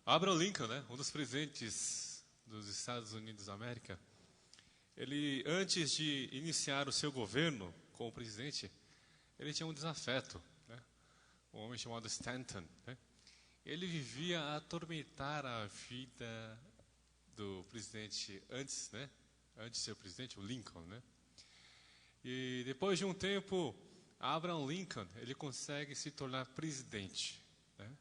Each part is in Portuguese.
Abraham Lincoln, né, um dos presidentes dos Estados Unidos da América, ele, antes de iniciar o seu governo como presidente, ele tinha um desafeto, né, um homem chamado Stanton, né. Ele vivia a atormentar a vida do presidente antes, né, antes de ser presidente, o Lincoln, né. E depois de um tempo, Abraham Lincoln, ele consegue se tornar presidente, né.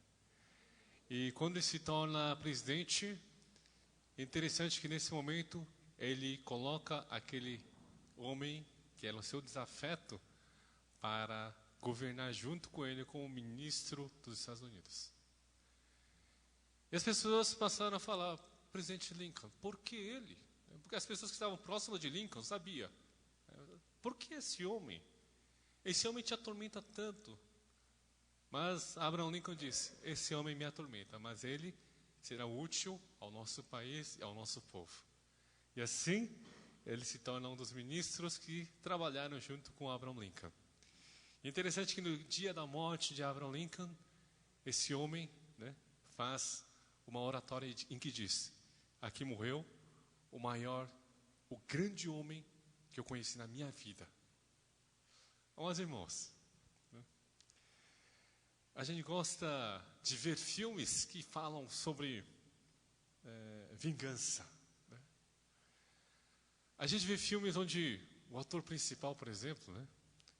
E quando ele se torna presidente, é interessante que nesse momento ele coloca aquele homem que era o seu desafeto para governar junto com ele como ministro dos Estados Unidos. E as pessoas passaram a falar, presidente Lincoln, por que ele? Porque as pessoas que estavam próximas de Lincoln sabiam. Por que esse homem? Esse homem te atormenta tanto. Mas Abraham Lincoln disse, esse homem me atormenta, mas ele será útil ao nosso país e ao nosso povo. E assim, ele se torna um dos ministros que trabalharam junto com Abraham Lincoln. E interessante que no dia da morte de Abraham Lincoln, esse homem, né, faz uma oratória em que diz, aqui morreu o maior, o grande homem que eu conheci na minha vida. Meus irmãos, a gente gosta de ver filmes que falam sobre vingança, né? A gente vê filmes onde o ator principal, por exemplo, né,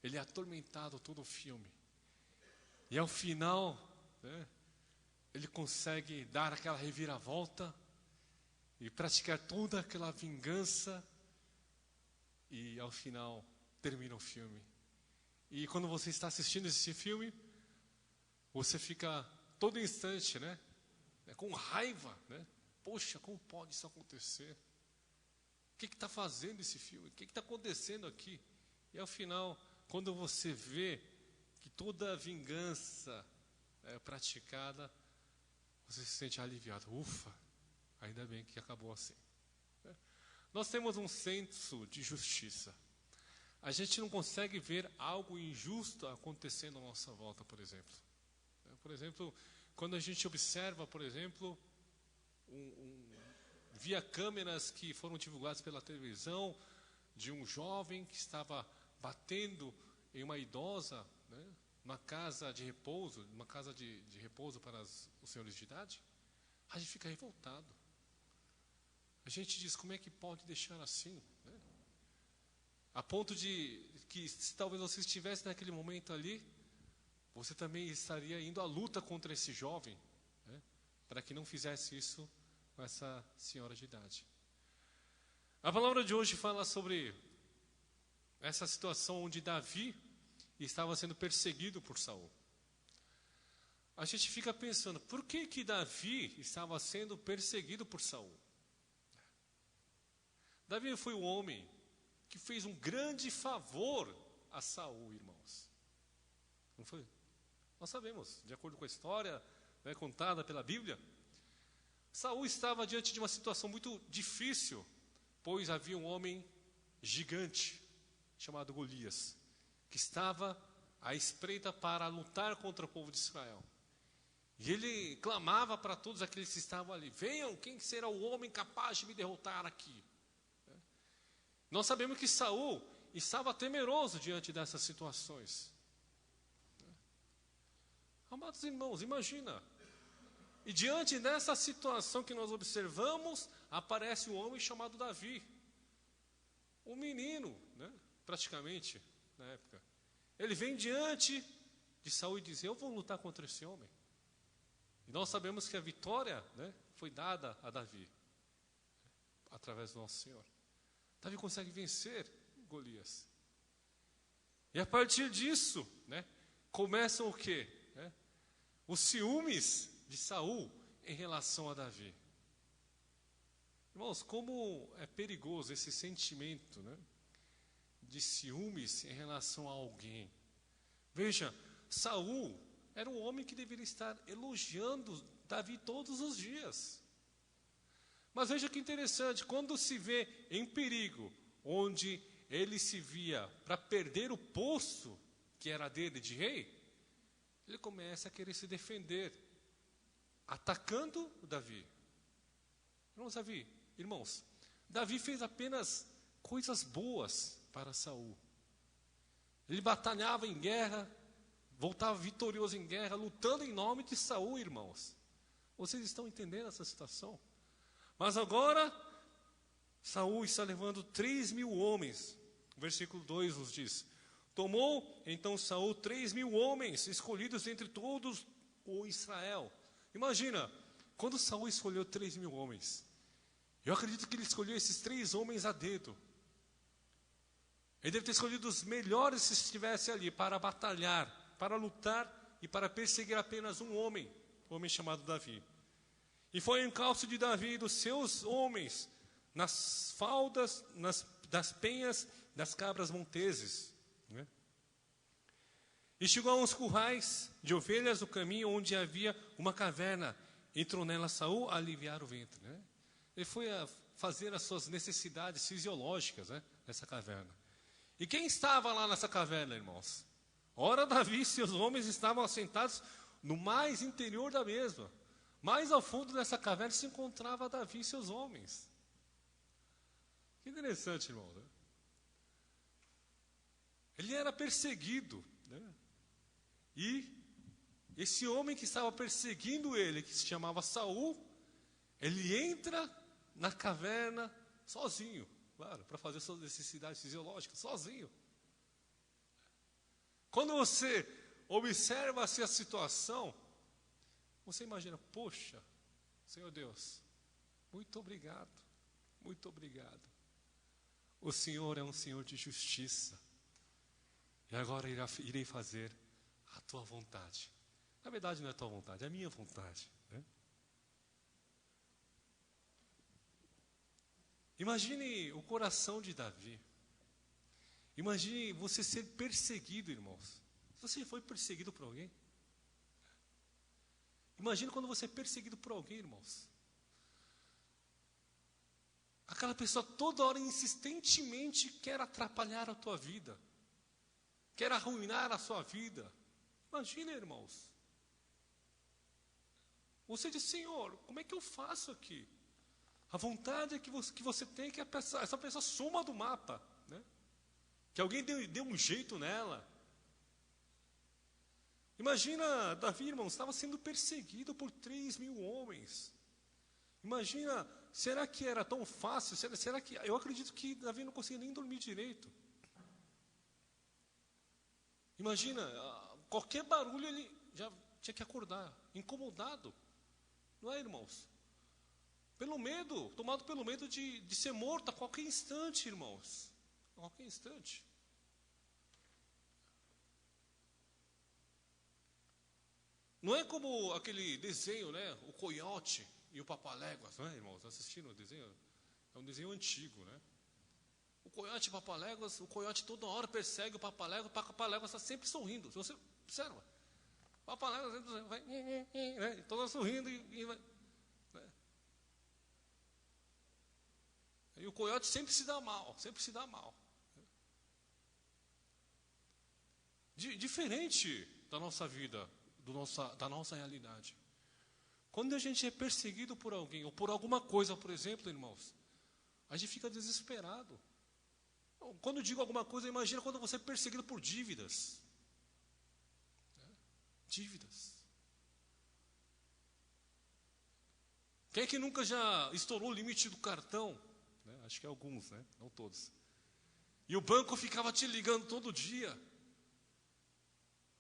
ele é atormentado todo o filme. E ao final, né, ele consegue dar aquela reviravolta e praticar toda aquela vingança. E ao final termina o filme. E quando você está assistindo esse filme, você fica todo instante, né, com raiva, né? Poxa, como pode isso acontecer? O que está fazendo esse filme? O que está acontecendo aqui? E ao final, quando você vê que toda a vingança é praticada, você se sente aliviado. Ufa, ainda bem que acabou assim. Nós temos um senso de justiça. A gente não consegue ver algo injusto acontecendo à nossa volta, por exemplo. Por exemplo, quando a gente observa, por exemplo, via câmeras que foram divulgadas pela televisão, de um jovem que estava batendo em uma idosa, né, numa casa de repouso, de repouso para os senhores de idade, a gente fica revoltado. A gente diz, como é que pode deixar assim? Né? A ponto de que, se talvez você estivesse naquele momento ali, você também estaria indo à luta contra esse jovem, né, para que não fizesse isso com essa senhora de idade. A palavra de hoje fala sobre essa situação onde Davi estava sendo perseguido por Saul. A gente fica pensando, por que Davi estava sendo perseguido por Saul? Davi foi o homem que fez um grande favor a Saul, irmãos. Não foi? Nós sabemos, de acordo com a história, né, contada pela Bíblia, Saul estava diante de uma situação muito difícil, pois havia um homem gigante, chamado Golias, que estava à espreita para lutar contra o povo de Israel. E ele clamava para todos aqueles que estavam ali, venham, quem será o homem capaz de me derrotar aqui? Nós sabemos que Saul estava temeroso diante dessas situações. Amados irmãos, imagina. E diante dessa situação que nós observamos, aparece um homem chamado Davi. Um menino, né, praticamente, na época. Ele vem diante de Saul e diz, eu vou lutar contra esse homem. E nós sabemos que a vitória, né, foi dada a Davi, através do nosso Senhor. Davi consegue vencer Golias. E a partir disso, né, começam o quê? Os ciúmes de Saul em relação a Davi. Irmãos, como é perigoso esse sentimento, né, de ciúmes em relação a alguém. Veja, Saul era um homem que deveria estar elogiando Davi todos os dias. Mas veja que interessante, quando se vê em perigo, onde ele se via para perder o posto que era dele de rei, ele começa a querer se defender. atacando Davi. Irmãos, Davi fez apenas coisas boas para Saul. Ele batalhava em guerra, voltava vitorioso em guerra, lutando em nome de Saul, irmãos. Vocês estão entendendo essa situação? Mas agora, Saul está levando 3.000 homens. O versículo 2 nos diz: tomou então Saul 3.000 homens, escolhidos entre todos o Israel. Imagina, quando Saul escolheu 3.000 homens, eu acredito que ele escolheu esses 3 homens a dedo. Ele deve ter escolhido os melhores que estivessem ali para batalhar, para lutar e para perseguir apenas um homem chamado Davi. E foi o encalço de Davi e dos seus homens nas faldas, das penhas das cabras monteses, né? E chegou a uns currais de ovelhas do caminho onde havia uma caverna. Entrou nela Saul a aliviar o ventre, né? Ele foi a fazer as suas necessidades fisiológicas, né, nessa caverna. E quem estava lá nessa caverna, irmãos? Ora, Davi e seus homens estavam assentados no mais interior da mesma. Mais ao fundo dessa caverna se encontrava Davi e seus homens. Que interessante, irmão, né? Ele era perseguido, né? E esse homem que estava perseguindo ele, que se chamava Saul, ele entra na caverna sozinho, claro, para fazer suas necessidades fisiológicas, sozinho. Quando você observa assim a situação, você imagina, poxa, Senhor Deus, muito obrigado, muito obrigado. O Senhor é um Senhor de justiça. E agora irei fazer a tua vontade. Na verdade não é a tua vontade, é a minha vontade, né? Imagine o coração de Davi. Imagine você ser perseguido, irmãos. Você foi perseguido por alguém? Imagine quando você é perseguido por alguém, irmãos. Aquela pessoa toda hora insistentemente quer atrapalhar a tua vida. Quer arruinar a sua vida. Imagina, irmãos. Você diz, Senhor, como é que eu faço aqui? A vontade é que você tem que essa pessoa suma do mapa, né? Que alguém dê um jeito nela. Imagina, Davi, irmãos, estava sendo perseguido por 3.000 homens. Imagina, será que era tão fácil? Será que... Eu acredito que Davi não conseguia nem dormir direito. Imagina, qualquer barulho ele já tinha que acordar, incomodado. Não é, irmãos? Pelo medo, tomado pelo medo de ser morto a qualquer instante, irmãos. A qualquer instante. Não é como aquele desenho, né? O Coiote e o Papaléguas, não é, irmãos? Assistiram o desenho? É um desenho antigo, né? O Coiote e o Papaléguas, o Coiote toda hora persegue o Papaléguas está sempre sorrindo. Se você observa, o Papaléguas sempre vai, né? Toda sorrindo e vai, né? E o Coiote sempre se dá mal, sempre se dá mal. Diferente da nossa vida, da nossa realidade. Quando a gente é perseguido por alguém, ou por alguma coisa, por exemplo, irmãos, a gente fica desesperado. Quando eu digo alguma coisa, imagina quando você é perseguido por dívidas. Dívidas. Quem é que nunca já estourou o limite do cartão? Acho que alguns, né? Não todos. E o banco ficava te ligando todo dia.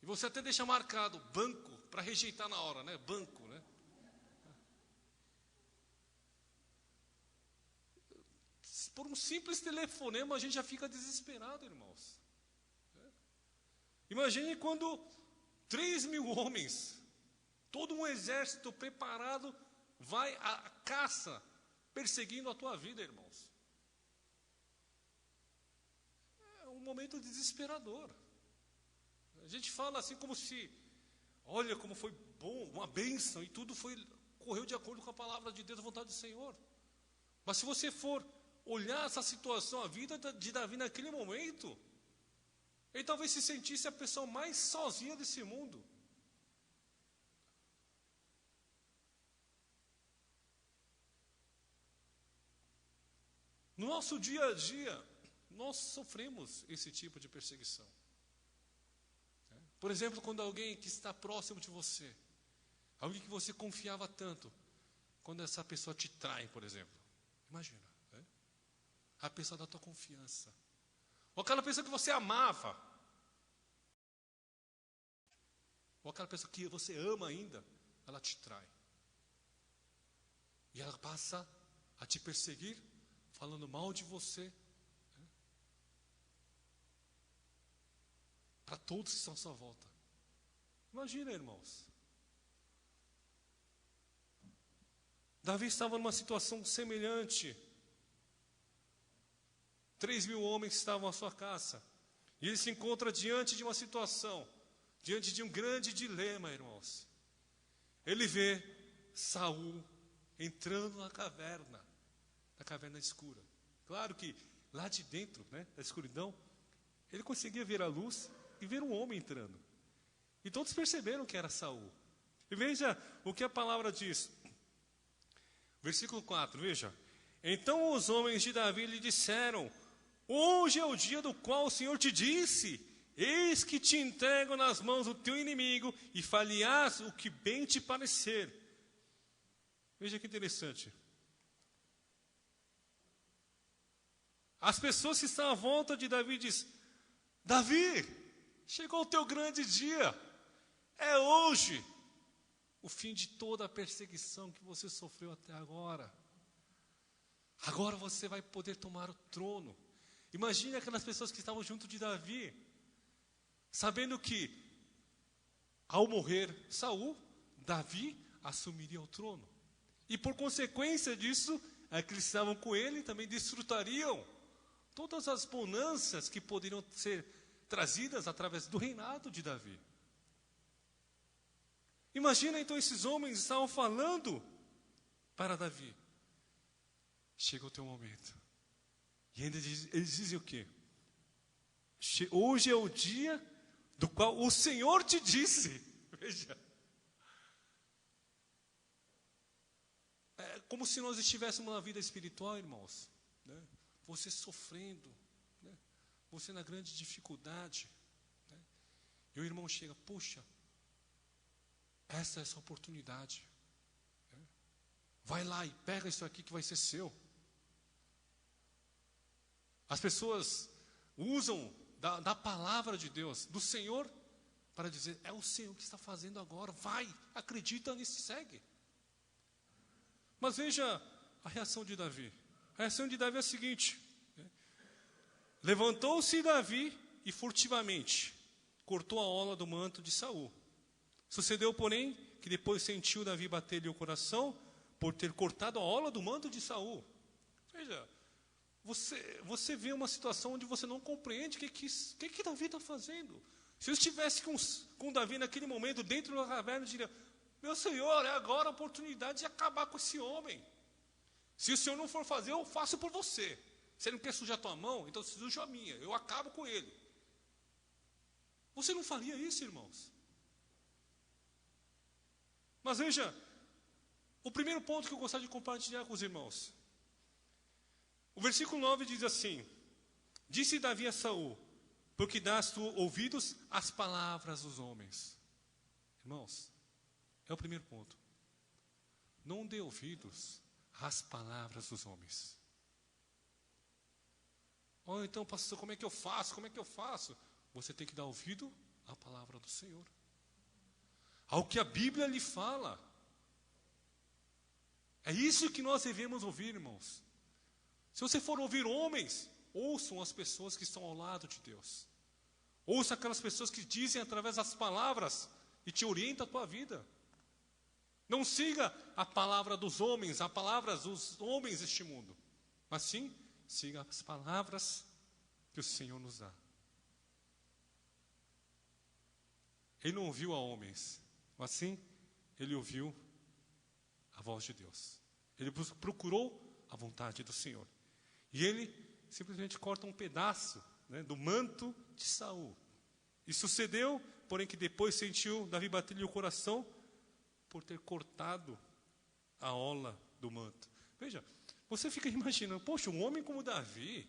E você até deixa marcado, banco, para rejeitar na hora, né? Banco, né? Por um simples telefonema a gente já fica desesperado, irmãos. Imagine quando 3.000 homens, todo um exército preparado, vai à caça, perseguindo a tua vida, irmãos. É um momento desesperador. A gente fala assim como se, olha como foi bom, uma bênção, e tudo correu de acordo com a palavra de Deus, a vontade do Senhor. Mas se você for olhar essa situação, a vida de Davi naquele momento, ele talvez se sentisse a pessoa mais sozinha desse mundo. No nosso dia a dia, nós sofremos esse tipo de perseguição. Por exemplo, quando alguém que está próximo de você, alguém que você confiava tanto, quando essa pessoa te trai, por exemplo. Imagina, né? A pessoa da tua confiança. Ou aquela pessoa que você amava. Ou aquela pessoa que você ama ainda, ela te trai. E ela passa a te perseguir, falando mal de você. Né? Para todos que estão à sua volta. Imagina, irmãos. Davi estava numa situação semelhante. 3.000 homens estavam à sua caça. E ele se encontra diante de uma situação, diante de um grande dilema, irmãos. Ele vê Saul entrando na caverna escura. Claro que lá de dentro, né, da escuridão, ele conseguia ver a luz e ver um homem entrando. E todos perceberam que era Saul. E veja o que a palavra diz. Versículo 4, veja. Então os homens de Davi lhe disseram: hoje é o dia do qual o Senhor te disse: eis que te entrego nas mãos do teu inimigo e far-lhe-ás o que bem te parecer. Veja que interessante. As pessoas que estão à volta de Davi dizem: Davi, chegou o teu grande dia. É hoje o fim de toda a perseguição que você sofreu até agora. Agora você vai poder tomar o trono. Imagine aquelas pessoas que estavam junto de Davi, sabendo que, ao morrer Saul, Davi assumiria o trono. E por consequência disso, aqueles que estavam com ele também desfrutariam todas as bonanças que poderiam ser trazidas através do reinado de Davi. Imagina então esses homens estavam falando para Davi: chega o teu momento. E ainda eles dizem o quê? Hoje é o dia do qual o Senhor te disse. Veja. É como se nós estivéssemos na vida espiritual, irmãos. Né? Você sofrendo. Né? Você na grande dificuldade. Né? E o irmão chega: puxa, essa é essa oportunidade. Né? Vai lá e pega isso aqui que vai ser seu. As pessoas usam da palavra de Deus, do Senhor, para dizer: é o Senhor que está fazendo agora, vai, acredita nisso e segue. Mas veja a reação de Davi. A reação de Davi é a seguinte: levantou-se Davi e furtivamente cortou a orla do manto de Saul. Sucedeu, porém, que depois sentiu Davi bater-lhe o coração por ter cortado a orla do manto de Saul. Veja, você vê uma situação onde você não compreende o que Davi está fazendo. Se eu estivesse com Davi naquele momento, dentro da caverna, eu diria: meu Senhor, é agora a oportunidade de acabar com esse homem. Se o Senhor não for fazer, eu faço por você. Você não quer sujar a tua mão? Então suja a minha, eu acabo com ele. Você não faria isso, irmãos? Mas veja, o primeiro ponto que eu gostaria de compartilhar com os irmãos. O versículo 9 diz assim: disse Davi a Saul: porque dás tu ouvidos às palavras dos homens. Irmãos, é o primeiro ponto. Não dê ouvidos às palavras dos homens. Oh, então, pastor, como é que eu faço? Como é que eu faço? Você tem que dar ouvido à palavra do Senhor, ao que a Bíblia lhe fala. É isso que nós devemos ouvir, irmãos. Se você for ouvir homens, ouçam as pessoas que estão ao lado de Deus. Ouça aquelas pessoas que dizem através das palavras e te orientam a tua vida. Não siga a palavra dos homens, a palavra dos homens deste mundo. Mas sim, siga as palavras que o Senhor nos dá. Ele não ouviu a homens, mas sim, ele ouviu a voz de Deus. Ele procurou a vontade do Senhor. E ele simplesmente corta um pedaço, né, do manto de Saul. E sucedeu, porém, que depois sentiu Davi bater-lhe o coração por ter cortado a orla do manto. Veja, Você fica imaginando, poxa, um homem como Davi,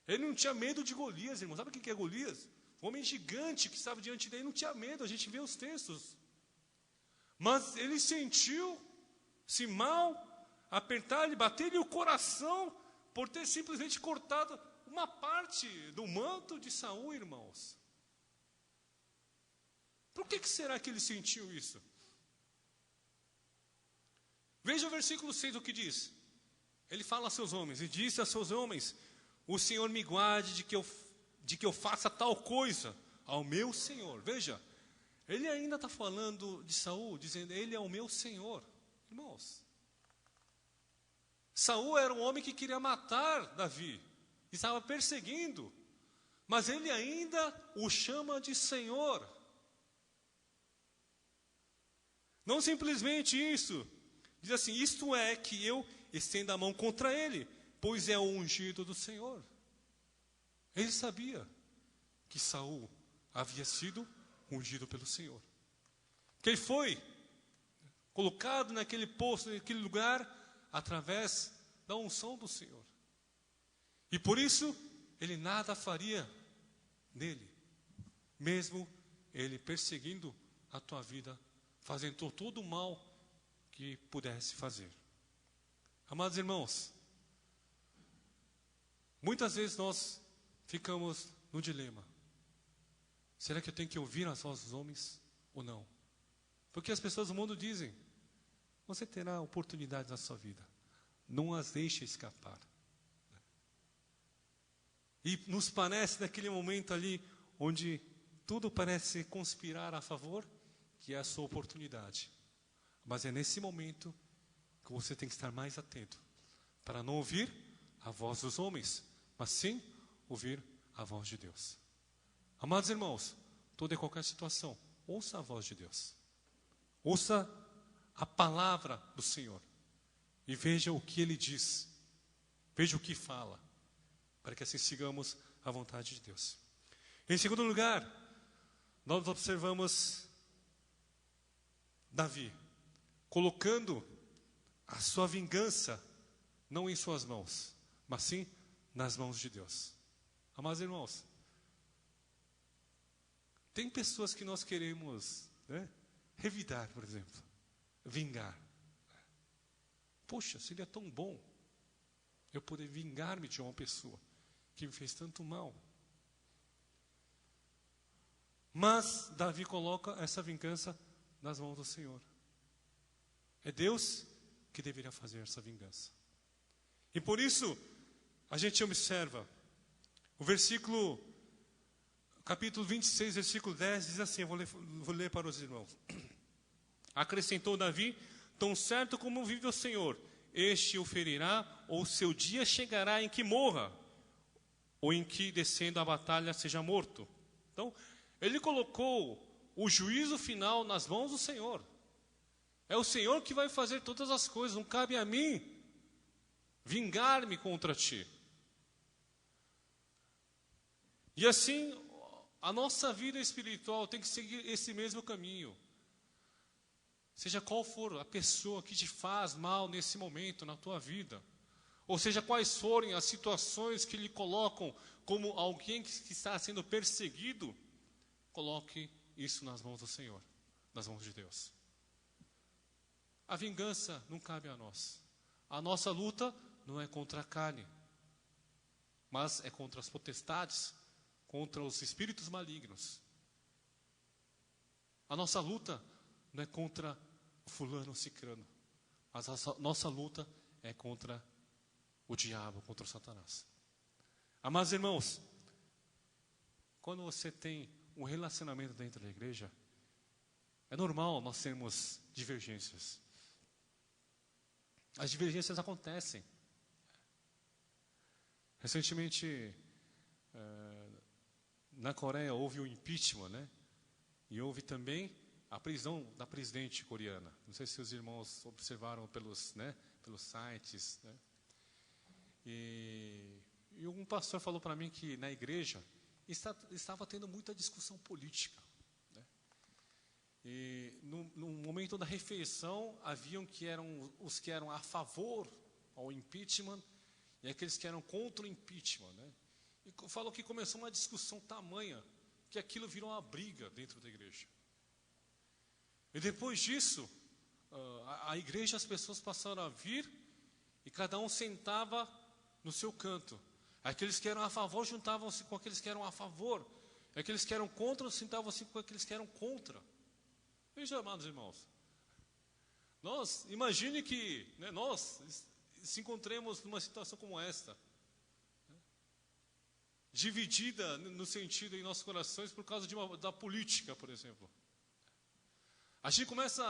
ele não tinha medo de Golias, irmão. Sabe o que é Golias? Um homem gigante que estava diante dele, não tinha medo, a gente vê os textos. Mas ele sentiu-se mal, apertar-lhe, bater-lhe o coração, por ter simplesmente cortado uma parte do manto de Saul, irmãos. Por que será que ele sentiu isso? Veja o versículo 6, o que diz. Ele fala a seus homens, e disse a seus homens: o Senhor me guarde de que eu faça tal coisa ao meu Senhor. Veja, ele ainda está falando de Saul, dizendo, ele é o meu Senhor. Irmãos, Saul era um homem que queria matar Davi, estava perseguindo, mas ele ainda o chama de Senhor. Não simplesmente isso, diz assim, isto é que eu estendo a mão contra ele, pois é o ungido do Senhor. Ele sabia que Saul havia sido ungido pelo Senhor, que ele foi colocado naquele posto, naquele lugar, através da unção do Senhor. E por isso, ele nada faria nele, mesmo ele perseguindo a tua vida, fazendo todo o mal que pudesse fazer. Amados irmãos, muitas vezes nós ficamos no dilema. Será que eu tenho que ouvir as vozes dos homens ou não? Porque as pessoas do mundo dizem, você terá oportunidades na sua vida, não as deixe escapar. E nos parece naquele momento ali, onde tudo parece conspirar a favor, que é a sua oportunidade. Mas é nesse momento que você tem que estar mais atento, para não ouvir a voz dos homens, mas sim ouvir a voz de Deus. Amados irmãos, toda e qualquer situação, ouça a voz de Deus. Ouça a palavra do Senhor. E veja o que Ele diz. Veja o que fala. Para que assim sigamos a vontade de Deus. Em segundo lugar, nós observamos Davi colocando a sua vingança não em suas mãos, mas sim nas mãos de Deus. Amados irmãos, tem pessoas que nós queremos, revidar, por exemplo, vingar. Poxa, seria tão bom eu poder vingar-me de uma pessoa que me fez tanto mal. Mas Davi coloca essa vingança nas mãos do Senhor. É Deus que deveria fazer essa vingança. E por isso, a gente observa, o capítulo 26, versículo 10, diz assim, eu vou ler para os irmãos. Acrescentou Davi, tão certo como vive o Senhor, este o ferirá, ou seu dia chegará em que morra, ou em que, descendo a batalha, seja morto. Então, ele colocou o juízo final nas mãos do Senhor. É o Senhor que vai fazer todas as coisas, não cabe a mim vingar-me contra ti. E assim, a nossa vida espiritual tem que seguir esse mesmo caminho. Seja qual for a pessoa que te faz mal nesse momento na tua vida, ou seja, quais forem as situações que lhe colocam como alguém que está sendo perseguido, coloque isso nas mãos do Senhor, nas mãos de Deus. A vingança não cabe a nós. A nossa luta não é contra a carne, mas é contra as potestades, contra os espíritos malignos. A nossa luta não é contra o fulano ou cicrano, mas a nossa luta é contra o diabo, contra o Satanás. Amados irmãos, quando você tem um relacionamento dentro da igreja, é normal nós termos divergências. As divergências acontecem. Recentemente, na Coreia houve o impeachment, e houve também a prisão da presidente coreana. Não sei se os irmãos observaram pelos sites. E um pastor falou para mim que na igreja estava tendo muita discussão política. E no momento da refeição, haviam os que eram a favor ao impeachment e aqueles que eram contra o impeachment, né? E falou que começou uma discussão tamanha que aquilo virou uma briga dentro da igreja. E depois disso, a igreja, as pessoas passaram a vir e cada um sentava no seu canto. Aqueles que eram a favor juntavam-se com aqueles que eram a favor. Aqueles que eram contra sentavam-se com aqueles que eram contra. Veja, amados irmãos, imagine que, né, nós se encontremos numa situação como esta, né, dividida no sentido em nossos corações por causa da política, por exemplo. A gente começa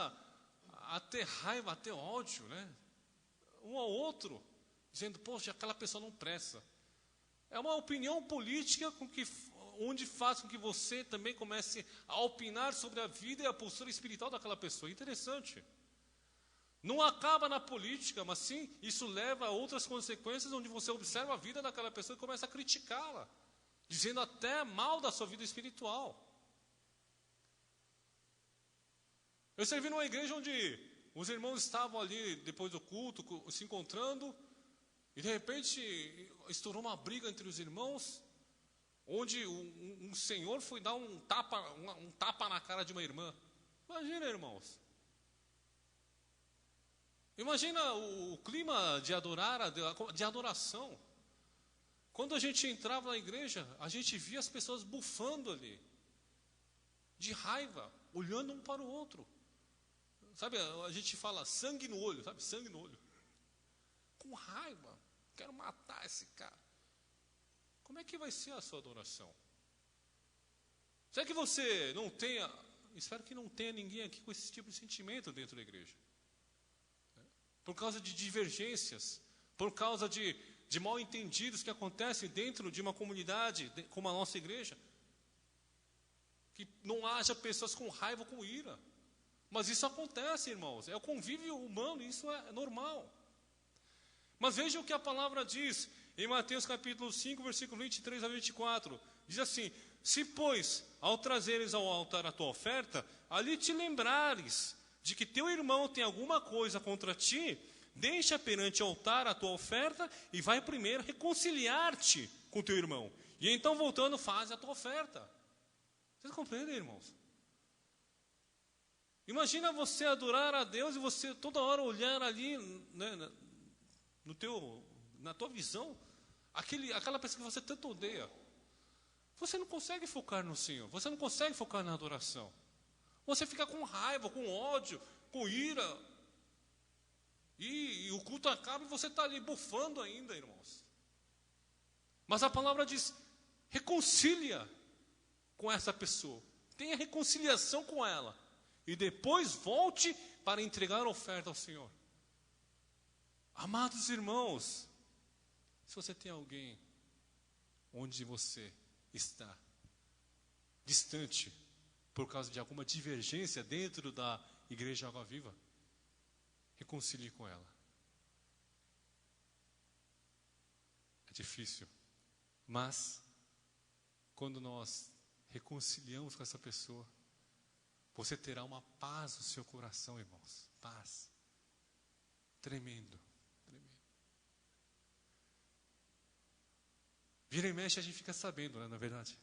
a ter raiva, a ter ódio, né, um ao outro, dizendo, poxa, aquela pessoa não presta. É uma opinião política onde faz com que você também comece a opinar sobre a vida e a postura espiritual daquela pessoa. Interessante. Não acaba na política, mas sim, isso leva a outras consequências, onde você observa a vida daquela pessoa e começa a criticá-la, dizendo até mal da sua vida espiritual. Eu servi numa igreja onde os irmãos estavam ali, depois do culto, se encontrando, e de repente estourou uma briga entre os irmãos, onde um senhor foi dar um tapa na cara de uma irmã. Imagina, irmãos. Imagina o clima de adoração. Quando a gente entrava na igreja, a gente via as pessoas bufando ali, de raiva, olhando um para o outro. Sabe, a gente fala sangue no olho, sabe, sangue no olho. Com raiva, quero matar esse cara. Como é que vai ser a sua adoração? Será que você não tenha, espero que não tenha ninguém aqui com esse tipo de sentimento dentro da igreja. Por causa de divergências, por causa de mal entendidos que acontecem dentro de uma comunidade como a nossa igreja. Que não haja pessoas com raiva, com ira. Mas isso acontece, irmãos, é o convívio humano, isso é normal. Mas veja o que a palavra diz em Mateus capítulo 5, versículo 23 a 24. Diz assim, se pois, ao trazeres ao altar a tua oferta, ali te lembrares de que teu irmão tem alguma coisa contra ti, deixa perante o altar a tua oferta e vai primeiro reconciliar-te com teu irmão. E então voltando faz a tua oferta. Vocês compreendem, irmãos? Imagina você adorar a Deus e você toda hora olhar ali, né, na tua visão, aquela pessoa que você tanto odeia. Você não consegue focar no Senhor, você não consegue focar na adoração. Você fica com raiva, com ódio, com ira. E o culto acaba e você está ali bufando ainda, irmãos. Mas a palavra diz, reconcilia com essa pessoa. Tenha reconciliação com ela. E depois volte para entregar a oferta ao Senhor. Amados irmãos, se você tem alguém onde você está distante por causa de alguma divergência dentro da igreja Água Viva, reconcilie com ela. É difícil, mas quando nós reconciliamos com essa pessoa, você terá uma paz no seu coração, irmãos. Paz. Tremendo. Vira e mexe, a gente fica sabendo, né, na verdade,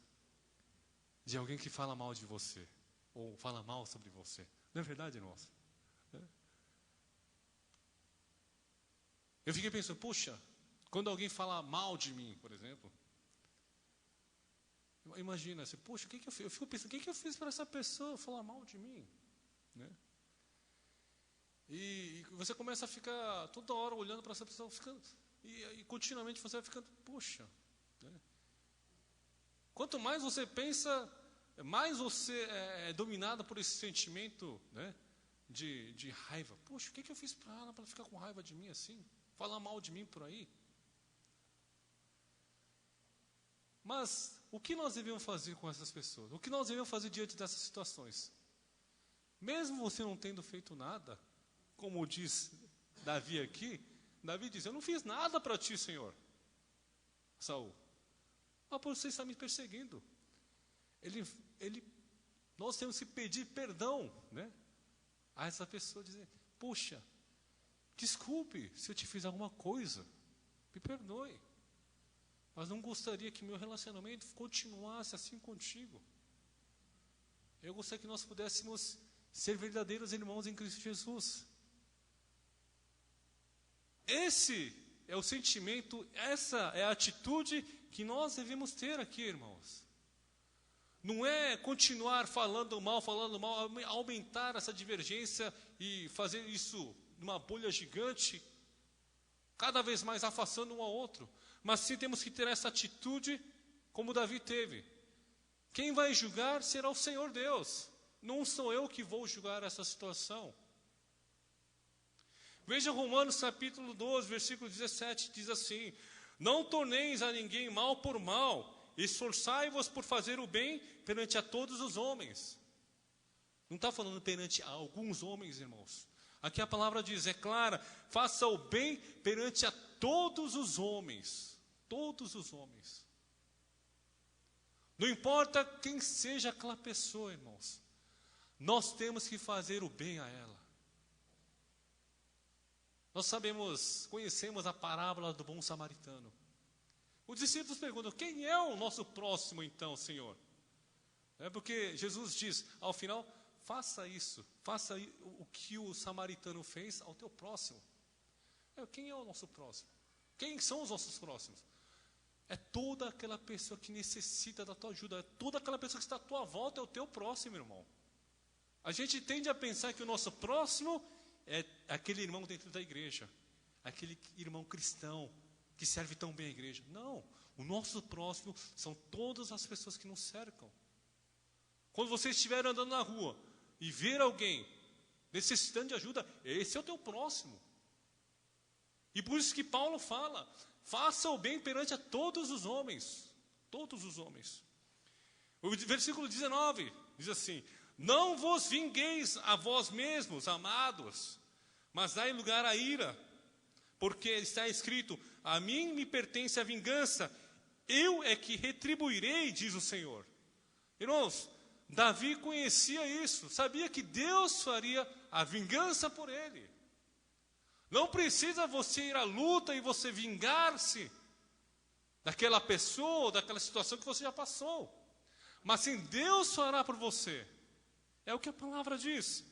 de alguém que fala mal de você, ou fala mal sobre você. Não é verdade, irmãos? Eu fiquei pensando, puxa, quando alguém fala mal de mim, por exemplo, imagina assim, poxa, o que eu fiz? Eu fico pensando, o que eu fiz para essa pessoa falar mal de mim? Né? E você começa a ficar toda hora olhando para essa pessoa, e continuamente você vai ficando, poxa. Né? Quanto mais você pensa, mais você é dominado por esse sentimento, né, de raiva. Poxa, o que eu fiz para ela ficar com raiva de mim assim? Falar mal de mim por aí? Mas o que nós devemos fazer com essas pessoas? O que nós devemos fazer diante dessas situações? Mesmo você não tendo feito nada, como diz Davi aqui, Davi diz, eu não fiz nada para ti, Senhor, Saul. Mas você está me perseguindo. Nós temos que pedir perdão, né, a essa pessoa, dizer, puxa, o desculpe se eu te fiz alguma coisa, me perdoe, mas não gostaria que meu relacionamento continuasse assim contigo. Eu gostaria que nós pudéssemos ser verdadeiros irmãos em Cristo Jesus. Esse é o sentimento, essa é a atitude que nós devemos ter aqui, irmãos. Não é continuar falando mal, aumentar essa divergência e fazer isso numa bolha gigante, cada vez mais afastando um ao outro. Mas sim temos que ter essa atitude como Davi teve. Quem vai julgar será o Senhor Deus. Não sou eu que vou julgar essa situação. Veja Romanos capítulo 12, versículo 17, diz assim: não torneis a ninguém mal por mal, esforçai-vos por fazer o bem perante a todos os homens. Não está falando perante alguns homens, irmãos. Aqui a palavra diz, é clara, faça o bem perante a todos os homens. Todos os homens. Não importa quem seja aquela pessoa, irmãos. Nós temos que fazer o bem a ela. Nós conhecemos a parábola do bom samaritano. Os discípulos perguntam, quem é o nosso próximo então, Senhor? É porque Jesus diz, ao final, faça isso, faça o que o samaritano fez ao teu próximo. Quem é o nosso próximo? Quem são os nossos próximos? É toda aquela pessoa que necessita da tua ajuda, é toda aquela pessoa que está à tua volta, é o teu próximo, irmão. A gente tende a pensar que o nosso próximo é aquele irmão dentro da igreja, aquele irmão cristão, que serve tão bem a igreja. Não, o nosso próximo são todas as pessoas que nos cercam. Quando você estiver andando na rua e ver alguém necessitando de ajuda, esse é o teu próximo. E por isso que Paulo fala, faça o bem perante a todos os homens. Todos os homens. O versículo 19 diz assim, não vos vingueis a vós mesmos, amados, mas dai lugar à ira, porque está escrito, a mim me pertence a vingança, eu é que retribuirei, diz o Senhor. Irmãos, Davi conhecia isso, sabia que Deus faria a vingança por ele. Não precisa você ir à luta e você vingar-se daquela pessoa, ou daquela situação que você já passou. Mas sim, Deus fará por você. É o que a palavra diz.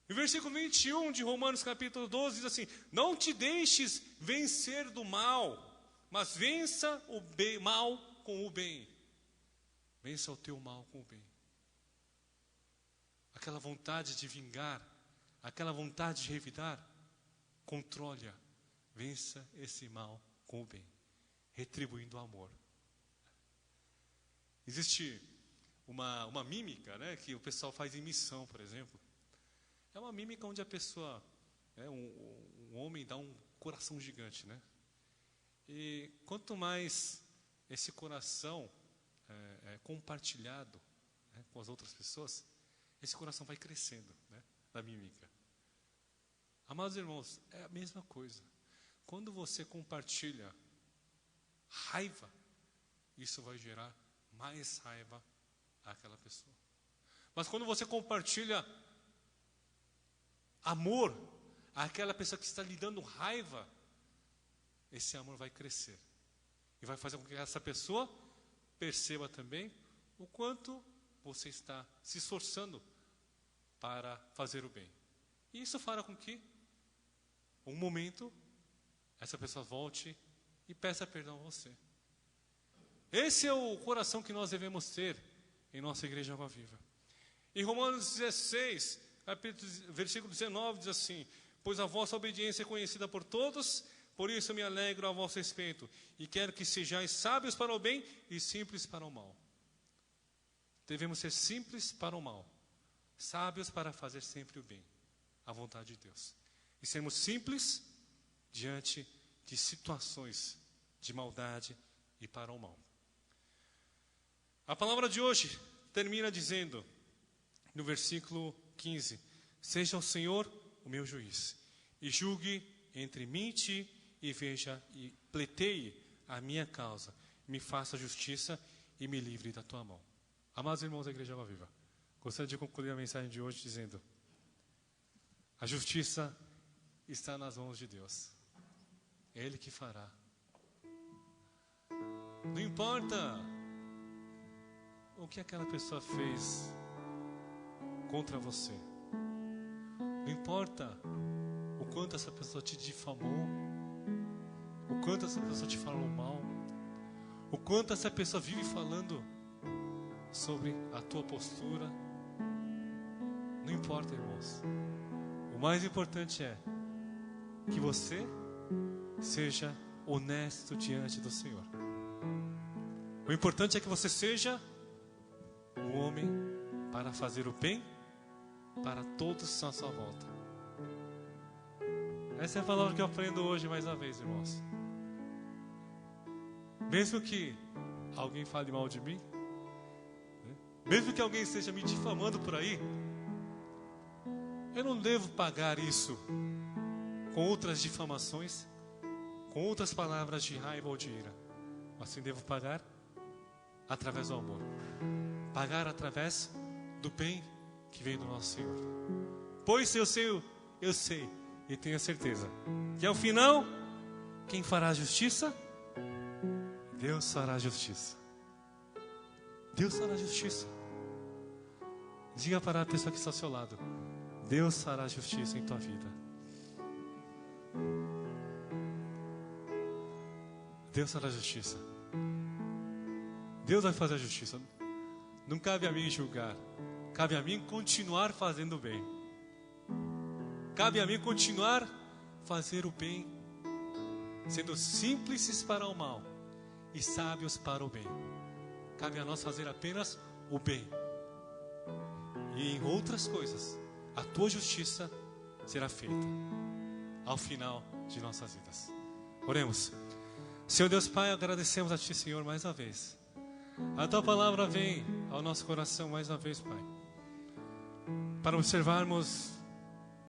E o versículo 21 de Romanos capítulo 12 diz assim, não te deixes vencer do mal, mas vença o mal com o bem. Vença o teu mal com o bem. Aquela vontade de vingar, aquela vontade de revidar, controle-a. Vença esse mal com o bem, retribuindo o amor. Existe uma mímica, né, que o pessoal faz em missão, por exemplo. É uma mímica onde a pessoa, um homem dá um coração gigante, né? E quanto mais esse coração é compartilhado, né, com as outras pessoas, esse coração vai crescendo, né, da mímica. Amados irmãos, é a mesma coisa. Quando você compartilha raiva, isso vai gerar mais raiva àquela pessoa. Mas quando você compartilha amor àquela pessoa que está lhe dando raiva, esse amor vai crescer. E vai fazer com que essa pessoa perceba também o quanto você está se esforçando para fazer o bem. E isso fará com que, um momento, essa pessoa volte e peça perdão a você. Esse é o coração que nós devemos ter em nossa igreja Água Viva. Em Romanos 16, versículo 19 diz assim, pois a vossa obediência é conhecida por todos, por isso eu me alegro a vosso respeito, e quero que sejais sábios para o bem e simples para o mal. Devemos ser simples para o mal, sábios para fazer sempre o bem, a vontade de Deus. E sermos simples diante de situações de maldade e para o mal. A palavra de hoje termina dizendo, no versículo 15, seja o Senhor o meu juiz, e julgue entre mim e ti, e veja e pleiteie a minha causa, me faça justiça e me livre da tua mão. Amados irmãos da Igreja Água Viva, gostaria de concluir a mensagem de hoje dizendo, a justiça está nas mãos de Deus. Ele que fará. Não importa o que aquela pessoa fez contra você. Não importa o quanto essa pessoa te difamou, o quanto essa pessoa te falou mal, o quanto essa pessoa vive falando sobre a tua postura. Não importa, irmãos. O mais importante é que você seja honesto diante do Senhor. O importante é que você seja o homem para fazer o bem para todos que estão à sua volta. Essa é a palavra que eu aprendo hoje mais uma vez, irmãos. Mesmo que alguém fale mal de mim, mesmo que alguém esteja me difamando por aí, eu não devo pagar isso com outras difamações, com outras palavras de raiva ou de ira, mas sim devo pagar através do amor, pagar através do bem que vem do nosso Senhor. Pois eu sei e tenho a certeza que ao final, quem fará justiça? Deus fará justiça. Deus fará justiça. Diga para a pessoa que está ao seu lado: Deus fará justiça em tua vida. Deus fará justiça. Deus vai fazer a justiça. Não cabe a mim julgar. Cabe a mim continuar fazendo o bem. Cabe a mim continuar a fazer o bem, sendo simples para o mal e sábios para o bem. Cabe a nós fazer apenas o bem. E em outras coisas, a tua justiça será feita ao final de nossas vidas. Oremos. Senhor Deus Pai, agradecemos a Ti, Senhor, mais uma vez. A Tua palavra vem ao nosso coração mais uma vez, Pai, para observarmos